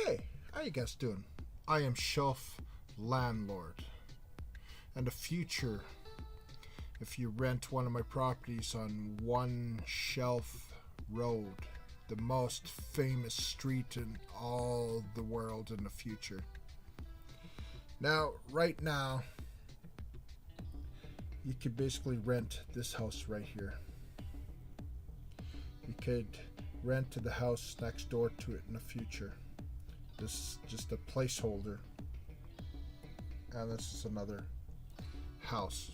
Hey, how you guys doing? I am Shelf Landlord. And the future, if you rent one of my properties on One Shelf Road, the most famous street in all the world in the future. Now, right now, you could basically rent this house right here. You could rent to the house next door to it in the future. This is just a placeholder. And this is another house.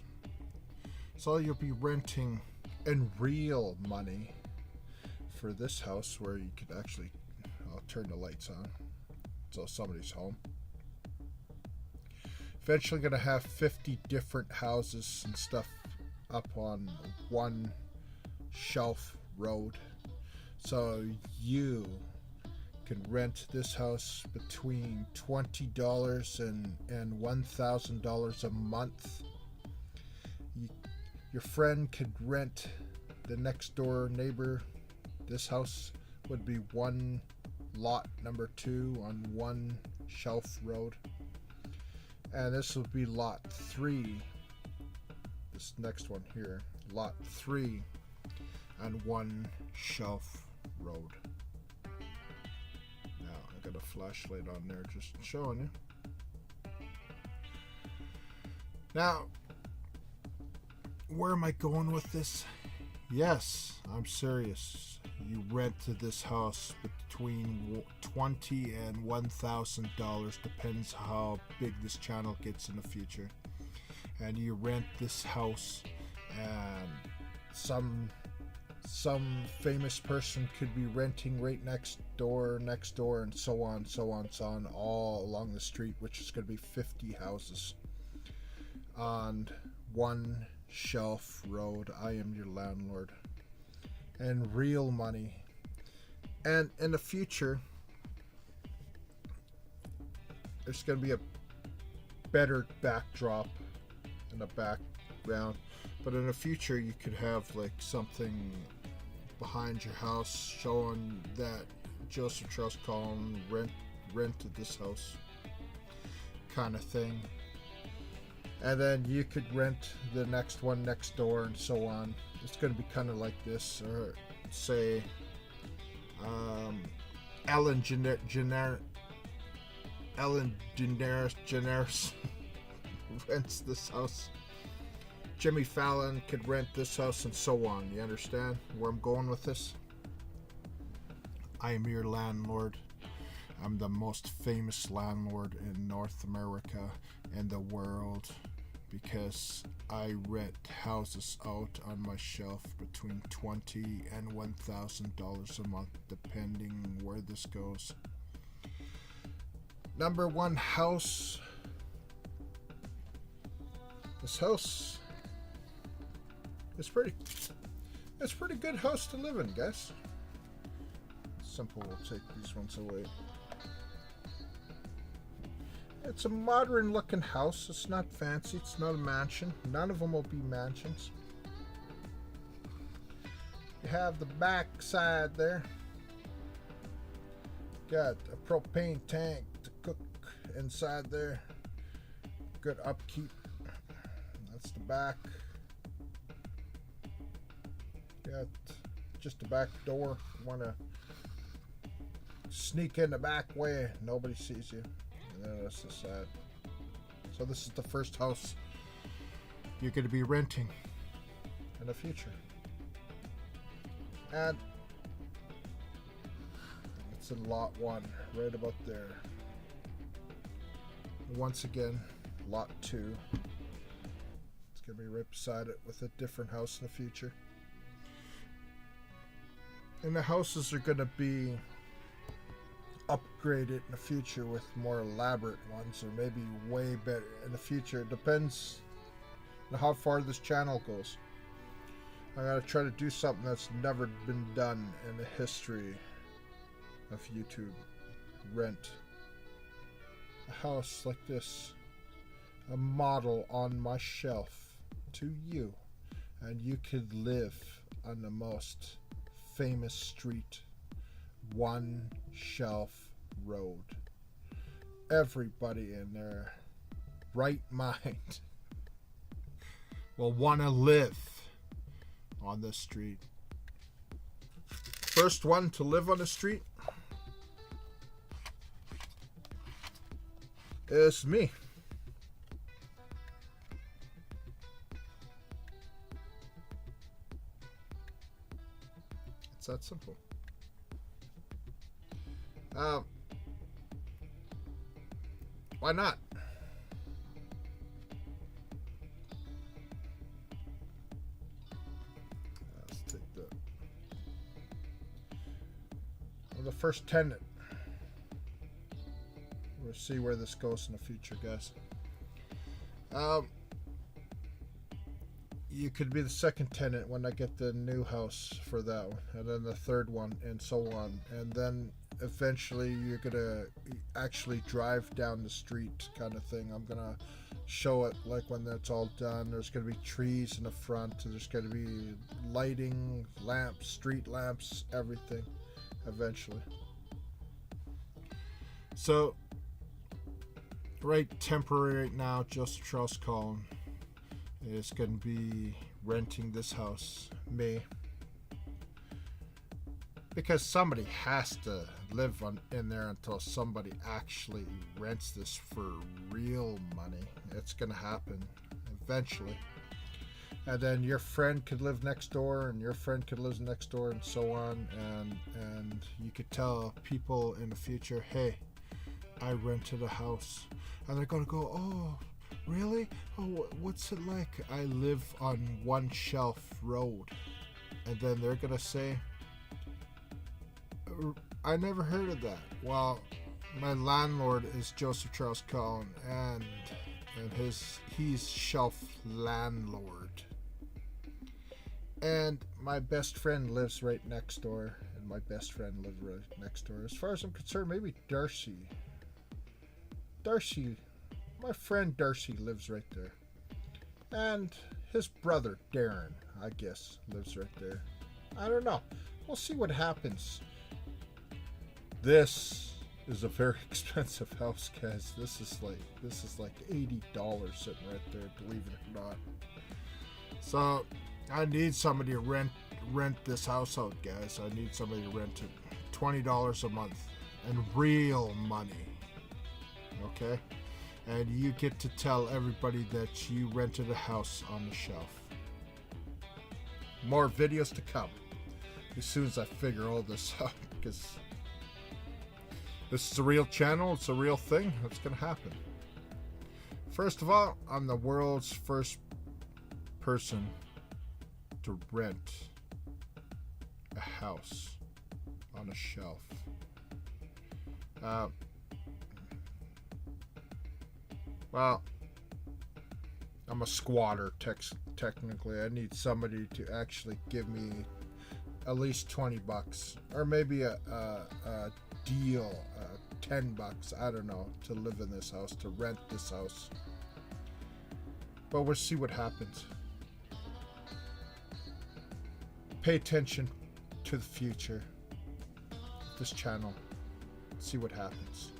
So you'll be renting in real money for this house where you could actually, I'll turn the lights on so somebody's home. Eventually going to have 50 different houses and stuff up on One Shelf Road. So you can rent this house between $20 and $1,000 a month. Your friend could rent the next door neighbor. This house would be one lot number 2 on One Shelf Road. And this will be lot 3. This next one here, lot 3 on One Shelf Road. Now I got a flashlight on there just showing you. Now, where am I going with this? Yes, I'm serious. You rent to this house between $20 and $1,000, depends how big this channel gets in the future. And you rent this house, and some famous person could be renting right next door, and so on, all along the street, which is going to be 50 houses on One Shelf Road. I am your landlord. And real money. And in the future, there's going to be a better backdrop in the background. But in the future, you could have like something behind your house showing that Joseph Trust Collin rented this house, kind of thing. And then you could rent the next one next door and so on. It's going to be kind of like this, or say Ellen DeGeneres rents this house. Jimmy Fallon could rent this house and so on. You understand where I'm going with this? I am your landlord. I'm the most famous landlord in North America and the world, because I rent houses out on my shelf between $20 and $1,000 a month, depending where this goes. Number 1 house. This house is pretty good house to live in, guys. Simple, we'll take these ones away. It's a modern looking house. It's not fancy. It's not a mansion. None of them will be mansions. You have the back side there. Got a propane tank to cook inside there. Good upkeep. That's the back. Got just the back door. Want to sneak in the back way, nobody sees you. And then that's the side. So this is the first house you're going to be renting in the future. And it's in lot 1, right about there. Once again, lot 2. It's going to be right beside it with a different house in the future. And the houses are going to be upgraded in the future with more elaborate ones, or maybe way better in the future. It depends on how far this channel goes. I gotta try to do something that's never been done in the history of YouTube. Rent a house like this, a model on my shelf to you, and you could live on the most famous street, One Shelf road. Everybody in their right mind will want to live on this street. First one to live on the street is me. It's that simple. Why not? Let's take the first tenant. We'll see where this goes in the future, guys. You could be the second tenant when I get the new house for that one, and then the third one, and so on. And then eventually you're gonna actually drive down the street, kind of thing. I'm gonna show it like when that's all done. There's gonna be trees in the front, there's gonna be lighting, lamps, street lamps, everything eventually. So temporary right now, Joseph Charles Cullen is going to be renting this house, me, because somebody has to live in there until somebody actually rents this for real money. It's going to happen eventually. And then your friend could live next door, and your friend could live next door, and so on. And you could tell people in the future, hey, I rented a house. And they're going to go, oh, really? Oh, what's it like? I live on One Shelf Road. And then they're going to say, I never heard of that. Well, my landlord is Joseph Charles Cullen, and he's Shelf Landlord. And my best friend lives right next door, and my best friend lives right next door. As far as I'm concerned, maybe Darcy, my friend Darcy lives right there. And his brother, Darren, I guess, lives right there. I don't know. We'll see what happens. This is a very expensive house, guys. This is like $80 sitting right there, believe it or not. So I need somebody to rent this house out, guys. I need somebody to rent it. $20 a month. And real money. Okay? And you get to tell everybody that you rented a house on the shelf. More videos to come. As soon as I figure all this out. Because this is a real channel. It's a real thing. It's going to happen. First of all, I'm the world's first person to rent a house on a shelf. Well, I'm a squatter, technically. I need somebody to actually give me at least $20, or maybe a deal, $10, I don't know, to live in this house, to rent this house. But we'll see what happens. Pay attention to the future. This channel. See what happens.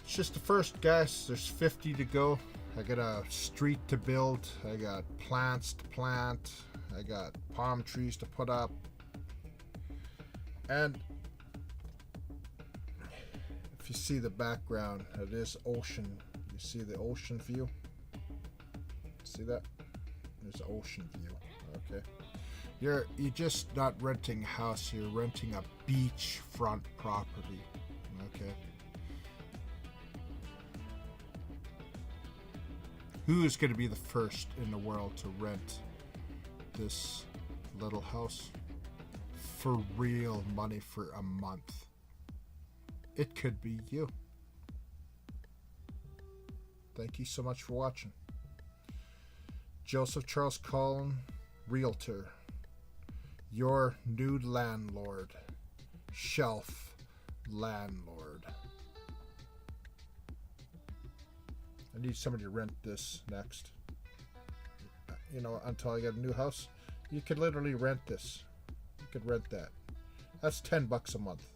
It's just the first, guys. There's 50 to go. I got a street to build. I got plants to plant. I got palm trees to put up. And if you see the background, it is ocean. You see the ocean view? See that? There's ocean view. Okay. You're just not renting a house, you're renting a beachfront property. Okay. Who is going to be the first in the world to rent this little house for real money for a month? It could be you. Thank you so much for watching. Joseph Charles Cullen, Realtor. Your new landlord. Shelf Landlord. I need somebody to rent this next. You know, until I get a new house. You could literally rent this. You could rent that. That's $10 a month.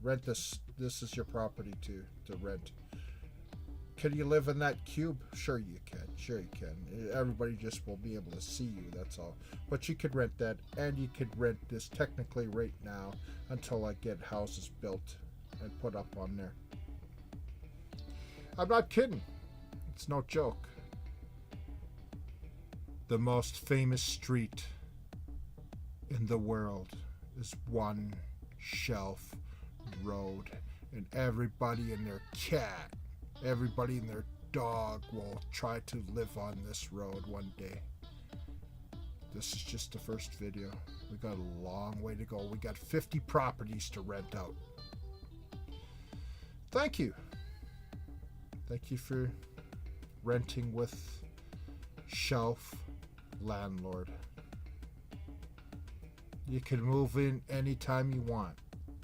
Rent this. This is your property to rent. Can you live in that cube? Sure you can. Sure you can. Everybody just will be able to see you, that's all. But you could rent that, and you could rent this technically right now until I get houses built and put up on there. I'm not kidding. It's no joke. The most famous street in the world is One Shelf Road, and everybody and their cat, everybody and their dog will try to live on this road one day. This is just the first video. We got a long way to go. We got 50 properties to rent out. Thank you. Thank you for renting with Shelf Landlord. You can move in anytime you want.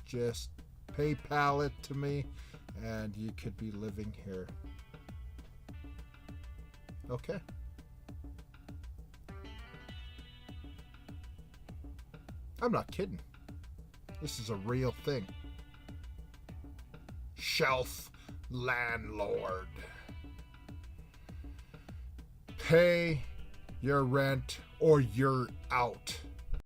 Just PayPal it to me and you could be living here. Okay. I'm not kidding. This is a real thing. Shelf Landlord. Pay your rent or you're out.